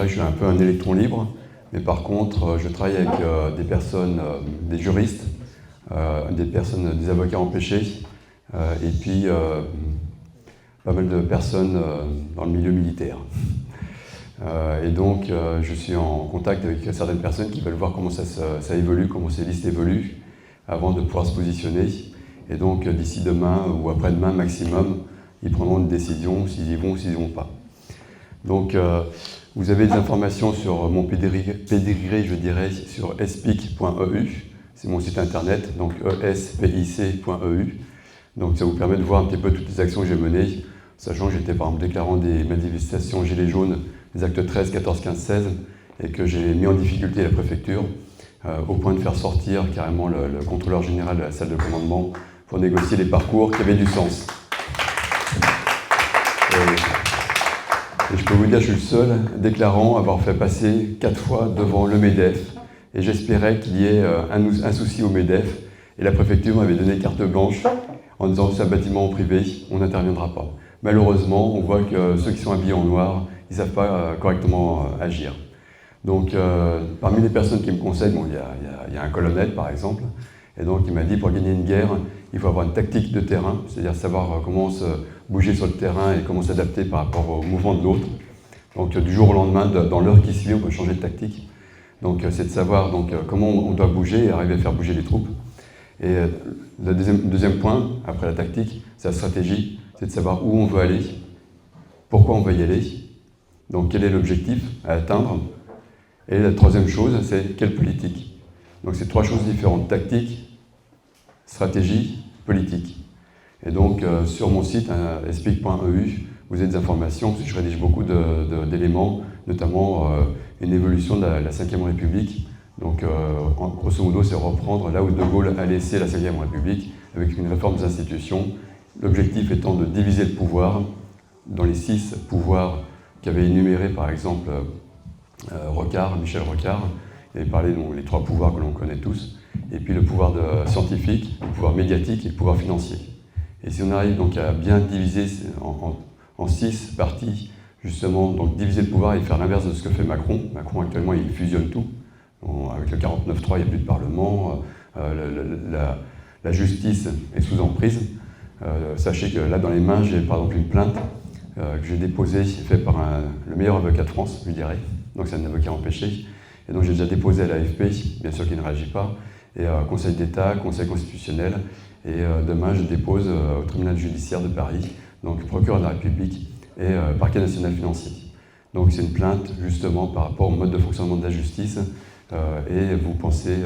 dirais que je suis un peu un électron libre, mais par contre, je travaille avec des personnes, des juristes, des avocats empêchés, et puis pas mal de personnes dans le milieu militaire. Et donc, je suis en contact avec certaines personnes qui veulent voir comment ça évolue, comment ces listes évoluent, avant de pouvoir se positionner. Et donc, d'ici demain ou après-demain maximum, ils prendront une décision s'ils y vont ou s'ils n'y vont pas. Donc, vous avez des informations sur mon pédigré, je dirais, sur espic.eu. C'est mon site internet, donc espic.eu. Donc, ça vous permet de voir un petit peu toutes les actions que j'ai menées, sachant que j'étais par exemple déclarant des manifestations gilets jaunes, des actes 13, 14, 15, 16, et que j'ai mis en difficulté la préfecture, au point de faire sortir carrément le contrôleur général de la salle de commandement pour négocier des parcours qui avaient du sens. Et je peux vous dire, je suis le seul déclarant avoir fait passer 4 fois devant le MEDEF, et j'espérais qu'il y ait un souci au MEDEF, et la préfecture m'avait donné carte blanche en disant que c'est un bâtiment privé, on n'interviendra pas. Malheureusement, on voit que ceux qui sont habillés en noir, ils ne savent pas correctement agir. Donc, parmi les personnes qui me conseillent, bon, il y a un colonel par exemple, et donc il m'a dit pour gagner une guerre, il faut avoir une tactique de terrain, c'est-à-dire savoir comment se bouger sur le terrain et comment s'adapter par rapport au mouvement de l'autre. Donc du jour au lendemain, dans l'heure qui suit, on peut changer de tactique. Donc c'est de savoir comment on doit bouger et arriver à faire bouger les troupes. Et le deuxième point, après la tactique, c'est la stratégie, c'est de savoir où on veut aller, pourquoi on veut y aller, donc quel est l'objectif à atteindre. Et la troisième chose, c'est quelle politique. Donc c'est 3 choses différentes, tactique, stratégie, politique. Et donc sur mon site, espic.eu, vous avez des informations, parce que je rédige beaucoup d'éléments, notamment une évolution de la Ve République. Donc grosso modo, c'est reprendre là où De Gaulle a laissé la Ve République, avec une réforme des institutions, l'objectif étant de diviser le pouvoir dans les 6 pouvoirs qu'avait énuméré par exemple Michel Rocard. Il avait parlé des 3 pouvoirs que l'on connaît tous, et puis le pouvoir scientifique, le pouvoir médiatique et le pouvoir financier. Et si on arrive donc à bien diviser en 6 parties, justement, donc diviser le pouvoir et faire l'inverse de ce que fait Macron. Macron actuellement il fusionne tout. Avec le 49.3, il n'y a plus de parlement, la justice est sous emprise. Sachez que là dans les mains, j'ai par exemple une plainte que j'ai déposée, faite par le meilleur avocat de France, je dirais. Donc c'est un avocat empêché. Et donc j'ai déjà déposé à l'AFP, bien sûr qu'il ne réagit pas, et Conseil d'État, Conseil constitutionnel, et demain je dépose au tribunal judiciaire de Paris, donc procureur de la République et parquet national financier. Donc c'est une plainte justement par rapport au mode de fonctionnement de la justice, et vous pensez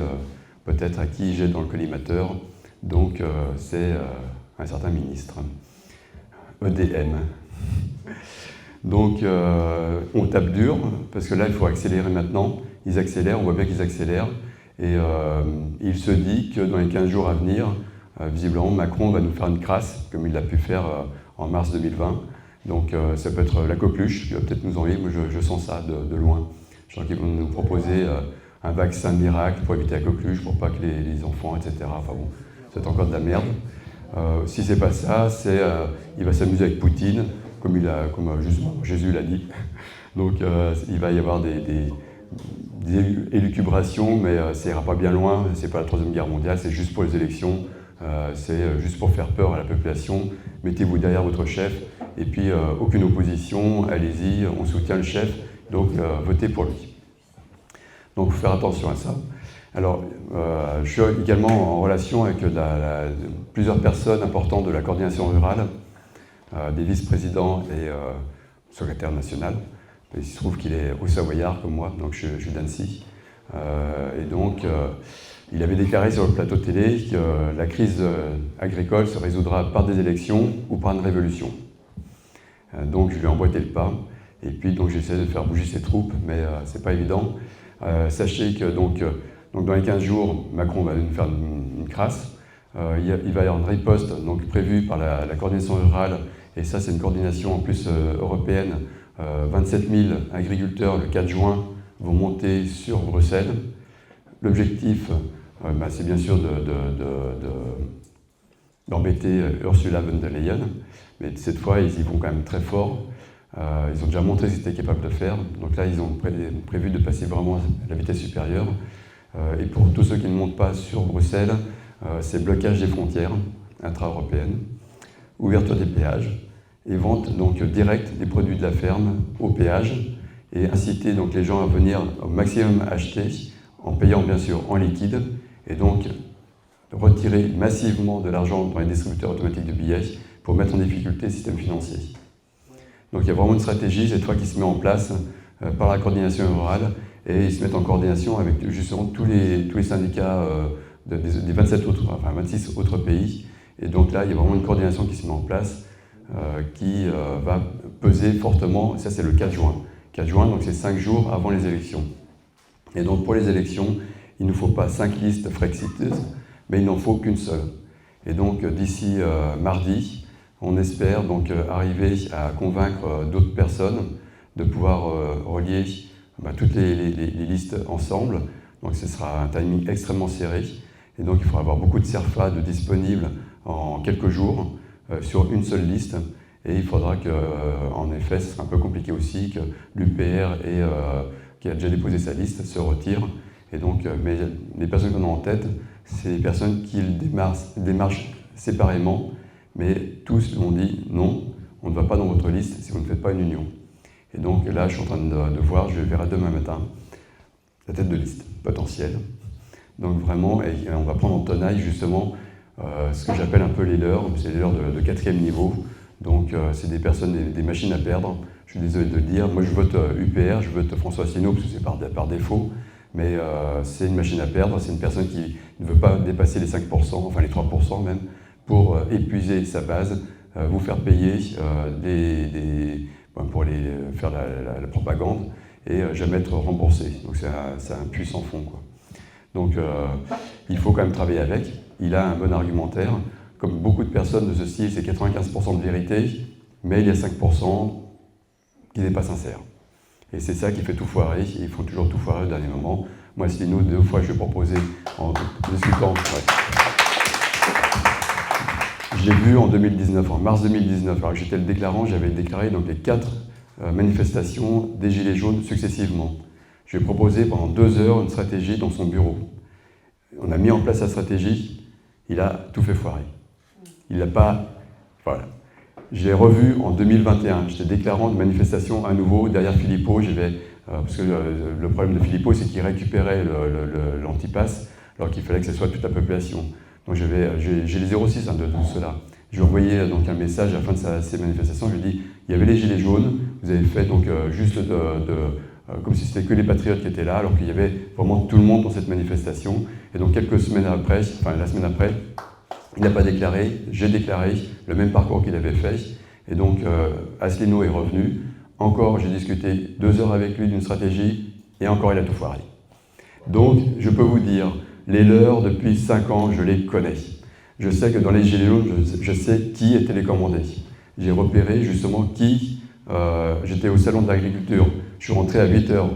peut-être à qui j'ai dans le collimateur, donc c'est un certain ministre, EDM. Donc on tape dur, parce que là il faut accélérer maintenant. Ils accélèrent, on voit bien qu'ils accélèrent, et il se dit que dans les 15 jours à venir, visiblement Macron va nous faire une crasse, comme il l'a pu faire en mars 2020. Donc ça peut être la coqueluche qui va peut-être nous enlever, moi je sens ça de loin. Je sens qu'ils vont nous proposer un vaccin miracle pour éviter la coqueluche, pour pas que les enfants, etc. Enfin bon, c'est encore de la merde. Si c'est pas ça, il va s'amuser avec Poutine, comme Jésus l'a dit. Donc il va y avoir des élucubrations, mais ça ira pas bien loin, c'est pas la Troisième Guerre mondiale, c'est juste pour les élections, c'est juste pour faire peur à la population. Mettez-vous derrière votre chef, et puis aucune opposition, allez-y, on soutient le chef, donc votez pour lui. Donc il faut faire attention à ça. Alors, je suis également en relation avec plusieurs personnes importantes de la coordination rurale, des vice-présidents et secrétaire national. Il se trouve qu'il est au Savoyard comme moi, donc je suis d'Annecy. Et donc, il avait déclaré sur le plateau télé que la crise agricole se résoudra par des élections ou par une révolution. Donc, je lui ai emboîté le pas. Et puis, donc, j'essaie de faire bouger ses troupes, mais c'est pas évident. Sachez que donc, dans les 15 jours, Macron va nous faire une crasse. Il va y avoir une riposte donc, prévue par la coordination rurale, et ça, c'est une coordination en plus européenne. 27 000 agriculteurs le 4 juin vont monter sur Bruxelles. L'objectif, c'est bien sûr d'embêter Ursula von der Leyen, mais cette fois, ils y vont quand même très fort. Ils ont déjà montré ce qu'ils étaient capables de faire. Donc là, ils ont prévu de passer vraiment à la vitesse supérieure. Et pour tous ceux qui ne montent pas sur Bruxelles, c'est blocage des frontières intra-européennes, ouverture des péages et vente donc directe des produits de la ferme au péage et inciter donc les gens à venir au maximum acheter en payant bien sûr en liquide et donc retirer massivement de l'argent dans les distributeurs automatiques de billets pour mettre en difficulté le système financier. Donc il y a vraiment une stratégie cette fois qui se met en place par la coordination rurale et ils se mettent en coordination avec justement tous les syndicats des 26 autres pays. Et donc là, il y a vraiment une coordination qui se met en place qui va peser fortement, ça c'est le 4 juin. 4 juin, donc c'est 5 jours avant les élections. Et donc pour les élections, il ne nous faut pas 5 listes frexiteuses, mais il n'en faut qu'une seule. Et donc d'ici mardi, on espère donc arriver à convaincre d'autres personnes de pouvoir relier toutes les listes ensemble. Donc ce sera un timing extrêmement serré. Et donc il faudra avoir beaucoup de CERFA de disponibles en quelques jours sur une seule liste. Et il faudra que, en effet, ce sera un peu compliqué aussi, que l'UPR, qui a déjà déposé sa liste, se retire. Et donc, mais les personnes qu'on a en tête, c'est les personnes qui démarchent séparément, mais tous m'ont dit non, on ne va pas dans votre liste si vous ne faites pas une union. Et donc là, je suis en train de voir, je verrai demain matin, la tête de liste potentielle. Donc vraiment, et on va prendre en tenaille justement ce que j'appelle un peu les leurs, c'est les leurs de 4e niveau. Donc c'est des personnes, des machines à perdre. Je suis désolé de le dire. Moi je vote UPR, je vote François Asselineau parce que c'est par défaut. Mais c'est une machine à perdre, c'est une personne qui ne veut pas dépasser les 5%, enfin les 3% même, pour épuiser sa base, vous faire payer pour faire la propagande et jamais être remboursé. Donc c'est un puits sans fond, quoi. Donc il faut quand même travailler avec. Il a un bon argumentaire. Comme beaucoup de personnes de ce style, c'est 95% de vérité, mais il y a 5% qui n'est pas sincère. Et c'est ça qui fait tout foirer. Ils font toujours tout foirer au dernier moment. Moi, Asselineau, 2 fois, je lui ai proposé en discutant. Je l'ai vu en 2019, en mars 2019. Alors que j'étais le déclarant, j'avais déclaré donc, les 4 manifestations des Gilets jaunes successivement. Je lui ai proposé pendant 2 heures une stratégie dans son bureau. On a mis en place la stratégie, il a tout fait foirer. Il n'a pas... Voilà. Je l'ai revu en 2021. J'étais déclarant de manifestation à nouveau derrière Philippot. Parce que le problème de Philippot, c'est qu'il récupérait l'antipass alors qu'il fallait que ce soit toute la population. Donc j'ai les 06 de tout cela. Je lui ai envoyé donc, un message à la fin de ces manifestations. Je lui ai dit, il y avait les Gilets jaunes, vous avez fait donc, juste comme si c'était que les patriotes qui étaient là, alors qu'il y avait vraiment tout le monde dans cette manifestation. Et donc quelques semaines après, enfin la semaine après, il n'a pas déclaré, j'ai déclaré le même parcours qu'il avait fait. Et donc Asselineau est revenu. Encore, j'ai discuté 2 heures avec lui d'une stratégie, et encore il a tout foiré. Donc, je peux vous dire, les leurs, depuis 5 ans, je les connais. Je sais que dans les Gilets jaunes, je sais qui est télécommandé. J'ai repéré justement qui... j'étais au salon de l'agriculture, je suis rentré à 8 heures.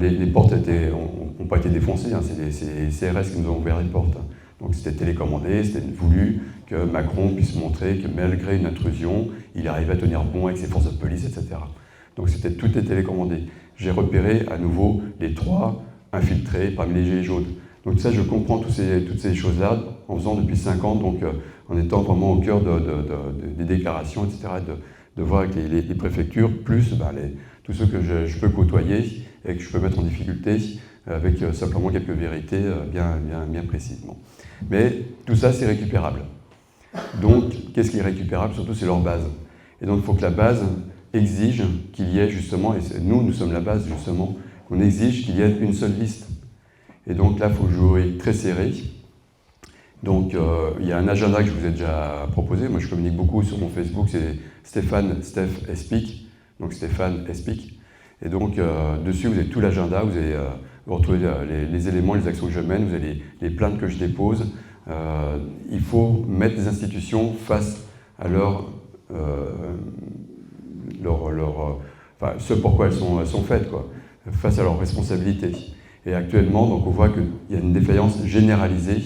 Les portes n'ont pas été défoncées, hein, c'est les CRS qui nous ont ouvert les portes. Donc c'était télécommandé, c'était voulu que Macron puisse montrer que malgré une intrusion, il arrivait à tenir bon avec ses forces de police, etc. Donc tout est télécommandé. J'ai repéré à nouveau les 3 infiltrés parmi les Gilets jaunes. Donc ça, je comprends toutes ces choses-là en faisant depuis 5 ans, donc en étant vraiment au cœur des déclarations, etc., de voir avec les préfectures, plus tous ceux que je peux côtoyer et que je peux mettre en difficulté avec simplement quelques vérités bien précisément. Mais tout ça, c'est récupérable. Donc, qu'est-ce qui est récupérable? Surtout, c'est leur base. Et donc, il faut que la base exige qu'il y ait justement, et nous sommes la base justement, qu'on exige qu'il y ait une seule liste. Et donc là, il faut jouer très serré. Donc, il y a un agenda que je vous ai déjà proposé. Moi, je communique beaucoup sur mon Facebook, c'est Steph Espic. Donc, Stéphane Espic. Et donc, dessus, vous avez tout l'agenda, vous retrouvez les éléments, les actions que je mène, vous avez les plaintes que je dépose. Il faut mettre les institutions face à ce pourquoi elles sont faites, quoi, face à leurs responsabilités. Et actuellement, donc, on voit qu'il y a une défaillance généralisée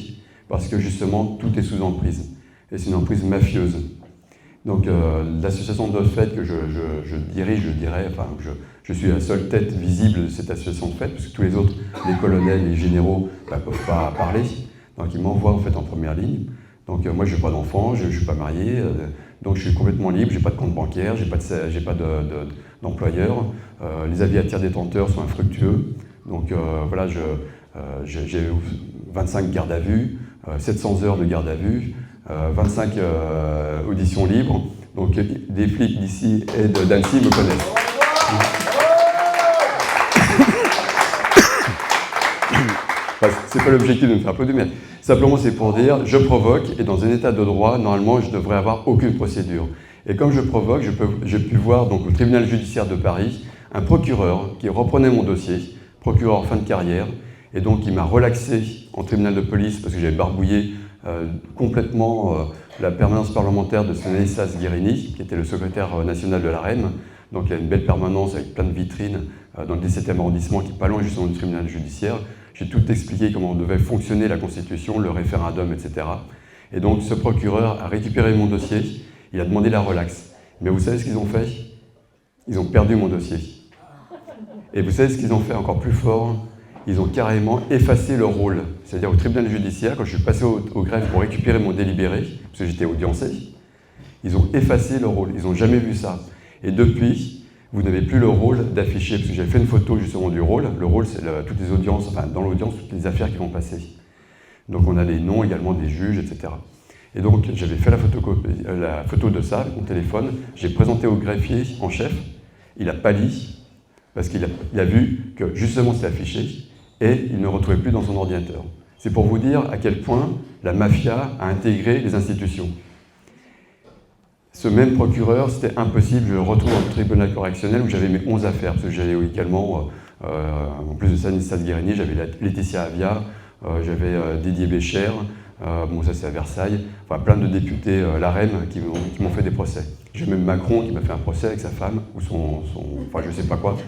parce que justement, tout est sous emprise. Et c'est une emprise mafieuse. Donc l'association de fait que je dirige, je dirais, enfin je suis la seule tête visible de cette association de fait, parce que tous les autres, les colonels, les généraux, ne peuvent pas parler. Donc ils m'envoient en fait en première ligne. Donc moi je n'ai pas d'enfant, je ne suis pas marié, donc je suis complètement libre, je n'ai pas de compte bancaire, je n'ai pas d'employeur. Les aviataires détenteurs sont infructueux. Donc voilà, j'ai 25 gardes à vue, 700 heures de garde à vue, 25 auditions libres. Donc des flics d'ici et d'Annecy me connaissent. Enfin, c'est pas l'objectif de me faire applaudir, mais simplement c'est pour dire, je provoque, et dans un état de droit, normalement, je ne devrais avoir aucune procédure. Et comme je provoque, j'ai pu voir donc, au tribunal judiciaire de Paris un procureur qui reprenait mon dossier, procureur en fin de carrière, et donc il m'a relaxé en tribunal de police parce que j'avais barbouillé complètement la permanence parlementaire de Stanislas Guérini, qui était le secrétaire national de la REM. Donc il y a une belle permanence avec plein de vitrines dans le 17e arrondissement qui est pas loin justement du tribunal judiciaire. J'ai tout expliqué comment devait fonctionner la Constitution, le référendum, etc. Et donc ce procureur a récupéré mon dossier, il a demandé la relaxe. Mais vous savez ce qu'ils ont fait? Ils ont perdu mon dossier. Et vous savez ce qu'ils ont fait encore plus fort? Ils ont carrément effacé leur rôle. C'est-à-dire au tribunal judiciaire, quand je suis passé au greffe pour récupérer mon délibéré, parce que j'étais audiencé, ils ont effacé leur rôle. Ils n'ont jamais vu ça. Et depuis, vous n'avez plus le rôle d'afficher, parce que j'avais fait une photo justement du rôle. Le rôle, c'est toutes les audiences, enfin dans l'audience, toutes les affaires qui vont passer. Donc on a les noms également des juges, etc. Et donc j'avais fait la photo de ça avec mon téléphone, j'ai présenté au greffier en chef, il a pâli, parce qu'il a vu que justement c'était affiché, et il ne retrouvait plus dans son ordinateur. C'est pour vous dire à quel point la mafia a intégré les institutions. Ce même procureur, c'était impossible, je le retrouve dans le tribunal correctionnel où j'avais mes 11 affaires, parce que j'avais également, en plus de Stanislas Guérini, j'avais Laetitia Avia, j'avais Didier Bécher, bon ça c'est à Versailles, enfin plein de députés LAREM qui m'ont fait des procès. J'ai même Macron qui m'a fait un procès avec sa femme, ou enfin je sais pas quoi.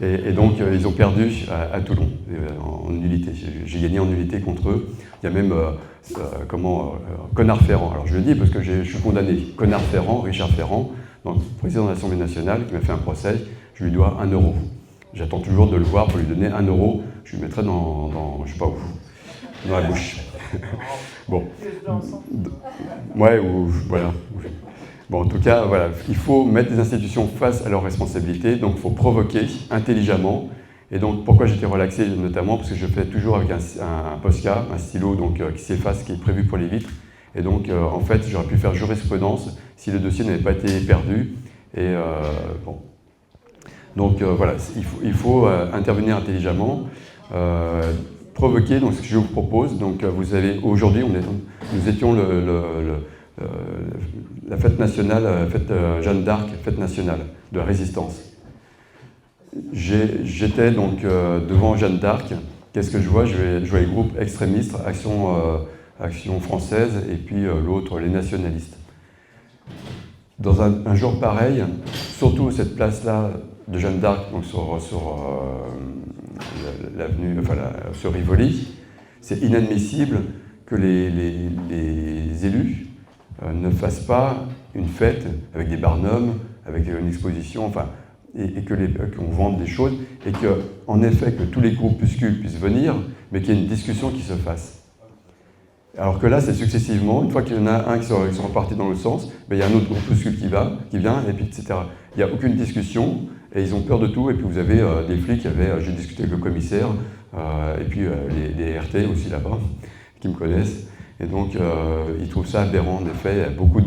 Et donc ils ont perdu à Toulon, en nullité. J'ai gagné en nullité contre eux. Il y a même, Connard Ferrand, alors je le dis parce que je suis condamné. Connard Ferrand, Richard Ferrand, donc président de l'Assemblée nationale, qui m'a fait un procès, je lui dois 1 €. J'attends toujours de le voir pour lui donner 1 €, je lui mettrai dans je sais pas où, dans la bouche. Bon. Ouais, ou voilà. Bon, en tout cas, voilà, il faut mettre les institutions face à leurs responsabilités, donc il faut provoquer intelligemment. Et donc, pourquoi j'étais relaxé notamment? Parce que je fais toujours avec un Posca, un stylo donc, qui s'efface, qui est prévu pour les vitres. Et donc, en fait, j'aurais pu faire jurisprudence si le dossier n'avait pas été perdu. Et bon. Donc, voilà, il faut intervenir intelligemment. Provoquer, donc ce que je vous propose, donc vous savez, aujourd'hui, nous étions la fête nationale, fête Jeanne d'Arc, fête nationale de la résistance. J'étais donc devant Jeanne d'Arc. Qu'est-ce que je vois? Je vois les groupes extrémistes, Action française, et puis l'autre, les nationalistes. Dans un jour pareil, surtout cette place-là de Jeanne d'Arc, donc sur l'avenue, enfin sur Rivoli, c'est inadmissible que les élus ne fassent pas une fête avec des barnums, avec une exposition, enfin, et qu'on vende des choses, et qu'en effet, que tous les groupuscules puissent venir, mais qu'il y ait une discussion qui se fasse. Alors que là, c'est successivement, une fois qu'il y en a un qui sont repartis dans l'autre sens, ben, il y a un autre groupuscule qui vient, et puis etc. Il n'y a aucune discussion, et ils ont peur de tout, et puis vous avez des flics, j'ai discuté avec le commissaire, et puis les RT aussi là-bas, qui me connaissent, et donc ils trouvent ça aberrant, en effet, il y a beaucoup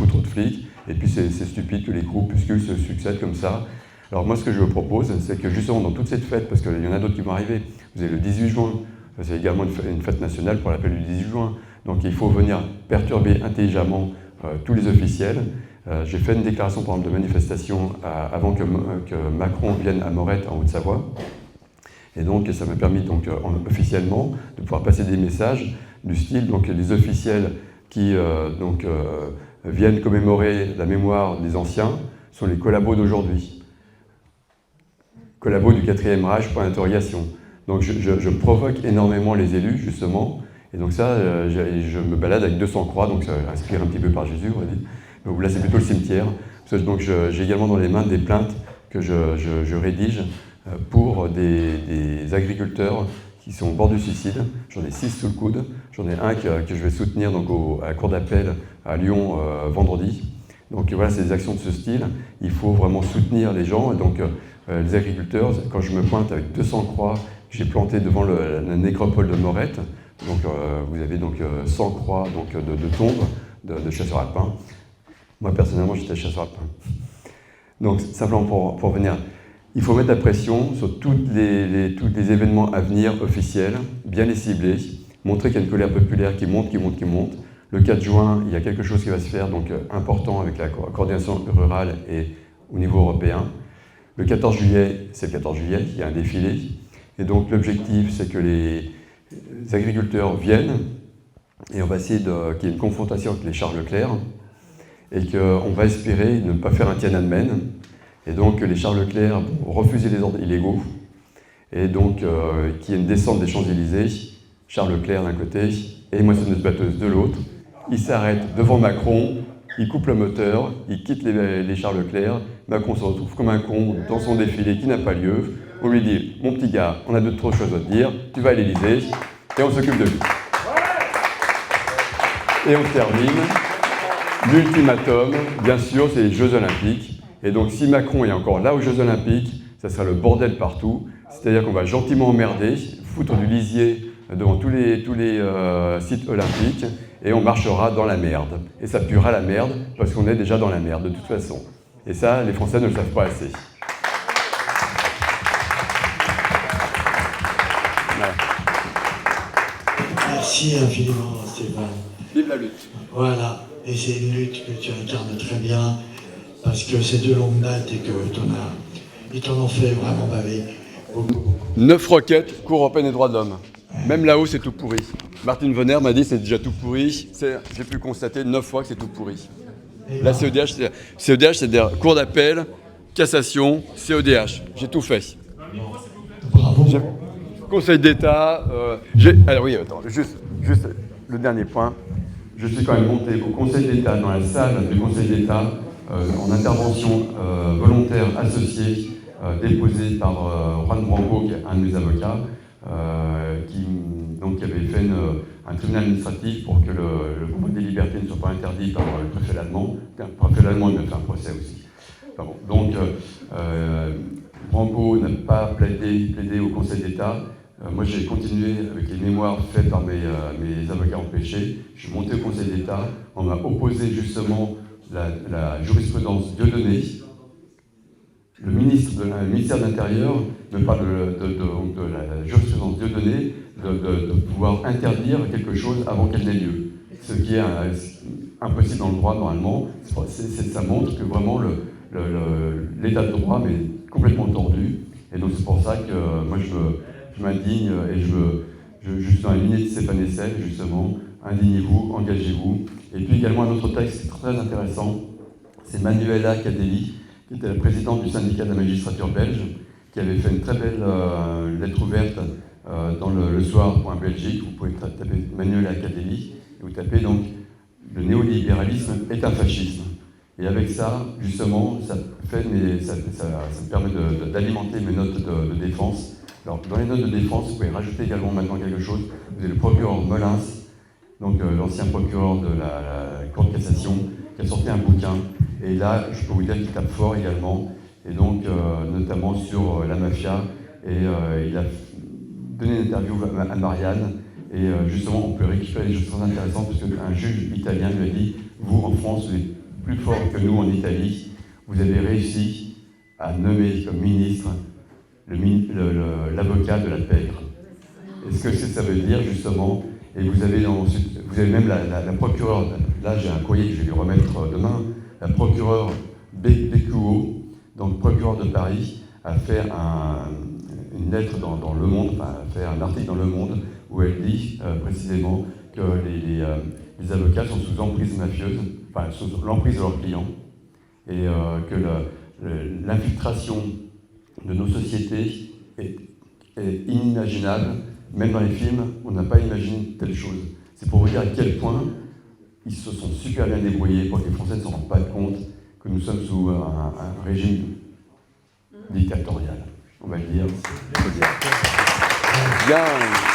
trop de flics, et puis c'est stupide que les groupuscules se succèdent comme ça. Alors moi, ce que je vous propose, c'est que justement dans toute cette fête, parce qu'il y en a d'autres qui vont arriver, vous avez le 18 juin, c'est également une fête nationale pour l'appel du 18 juin, donc il faut venir perturber intelligemment tous les officiels. J'ai fait une déclaration par exemple de manifestation avant que Macron vienne à Morette en Haute-Savoie, et donc ça m'a permis donc officiellement de pouvoir passer des messages du style, donc les officiels qui viennent commémorer la mémoire des anciens sont les collabos d'aujourd'hui. Collabos du 4e Reich, point d'interrogation. Donc je provoque énormément les élus, justement, et donc ça, je me balade avec 200 croix, donc ça inspire un petit peu par Jésus, on va dire. Donc là, c'est plutôt le cimetière. Donc j'ai également dans les mains des plaintes que je rédige pour des agriculteurs qui sont au bord du suicide. J'en ai 6 sous le coude. J'en ai un que je vais soutenir donc, à la cour d'appel à Lyon vendredi. Donc voilà, c'est des actions de ce style. Il faut vraiment soutenir les gens. Et donc les agriculteurs, quand je me pointe avec 200 croix que j'ai plantées devant la nécropole de Morette, donc vous avez donc 100 croix donc, de tombes de chasseurs alpins. Moi personnellement, j'étais chasseur alpin. Donc simplement pour venir, il faut mettre la pression sur tous les événements à venir officiels, bien les cibler, montrer qu'il y a une colère populaire qui monte. Le 4 juin, il y a quelque chose qui va se faire, donc important avec la coordination rurale et au niveau européen. Le 14 juillet, c'est le 14 juillet, il y a un défilé. Et donc l'objectif, c'est que les agriculteurs viennent et on va essayer qu'il y ait une confrontation avec les Charles Leclerc et qu'on va espérer ne pas faire un Tiananmen. Et donc les Charles Leclerc vont refuser les ordres illégaux et donc qu'il y ait une descente des Champs-Élysées, Charles Leclerc d'un côté et moissonneuse-batteuse de l'autre. Il s'arrête devant Macron, il coupe le moteur, il quitte les Charles Leclerc. Macron se retrouve comme un con dans son défilé qui n'a pas lieu. On lui dit « Mon petit gars, on a trop de choses à te dire, tu vas à l'Élysée et on s'occupe de lui. » Et on termine. L'ultimatum, bien sûr, c'est les Jeux Olympiques. Et donc si Macron est encore là aux Jeux Olympiques, ça sera le bordel partout. C'est-à-dire qu'on va gentiment emmerder, foutre du lisier devant tous les sites olympiques et on marchera dans la merde. Et ça puera la merde parce qu'on est déjà dans la merde de toute façon. Et ça, les Français ne le savent pas assez. Voilà. Merci infiniment, Stéphane. Vive la lutte. Voilà, et c'est une lutte que tu incarnes très bien parce que c'est de longue date et que ils t'en ont fait vraiment baver beaucoup. 9 requêtes, Cour européenne des droits de l'homme. Même là-haut, c'est tout pourri. Martine Venner m'a dit que c'est déjà tout pourri. J'ai pu constater 9 fois que c'est tout pourri. La CEDH, c'est-à-dire Cour d'appel, cassation, CEDH. J'ai tout fait. Bravo. Conseil d'État. Alors oui, attends, juste le dernier point. Je suis quand même monté au Conseil d'État, dans la salle du Conseil d'État, en intervention volontaire associée, déposée par Juan Branco, qui est un de mes avocats, qui avait fait un tribunal administratif pour que le convoi des libertés ne soit pas interdit par le préfet allemand. Le préfet allemand, il m'a fait un procès aussi. Enfin bon, donc, Branco n'a pas plaidé au Conseil d'État. Moi, j'ai continué avec les mémoires faites par mes avocats empêchés. Je suis monté au Conseil d'État. On m'a opposé justement la jurisprudence Dieudonné. Le ministère de l'Intérieur me parle de la jurisprudence Dieudonné, de pouvoir interdire quelque chose avant qu'elle n'ait lieu. Ce qui est impossible dans le droit normalement. Ça montre que vraiment l'état de droit est complètement tordu. Et donc c'est pour ça que moi je m'indigne et je suis dans la lignée de Stéphane Hessel, justement. Indignez-vous, engagez-vous. Et puis également un autre texte très intéressant, c'est Manuela Cadelli, qui était la présidente du syndicat de la magistrature belge, qui avait fait une très belle lettre ouverte dans le soir.belgique. Vous pouvez taper Manuela Cadelli, et vous tapez donc « Le néolibéralisme est un fascisme ». Et avec ça, justement, ça me permet d'alimenter mes notes de défense. Alors, dans les notes de défense, vous pouvez rajouter également maintenant quelque chose. Vous avez le procureur Molins, donc l'ancien procureur de la Cour de cassation, qui a sorti un bouquin. Et là, je peux vous dire qu'il tape fort également, et donc notamment sur la mafia. Et il a donné une interview à Marianne, et justement, on peut récupérer des choses très intéressantes, parce qu'un juge italien lui a dit « Vous, en France, vous êtes plus fort que nous en Italie, vous avez réussi à nommer comme ministre l'avocat de la pègre. » Et ce que ça veut dire, justement, et vous avez même la procureure, là j'ai un courrier que je vais lui remettre demain, la procureure Bécuot, donc procureure de Paris, a fait une lettre dans Le Monde, enfin a fait un article dans Le Monde, où elle dit précisément que les avocats sont sous emprise mafieuse, enfin sous l'emprise de leurs clients, et que l'infiltration de nos sociétés est inimaginable. Même dans les films, on n'a pas imaginé telle chose. C'est pour vous dire à quel point ils se sont super bien débrouillés pour que les Français ne se rendent pas compte que nous sommes sous un régime dictatorial. On va le dire. Bien.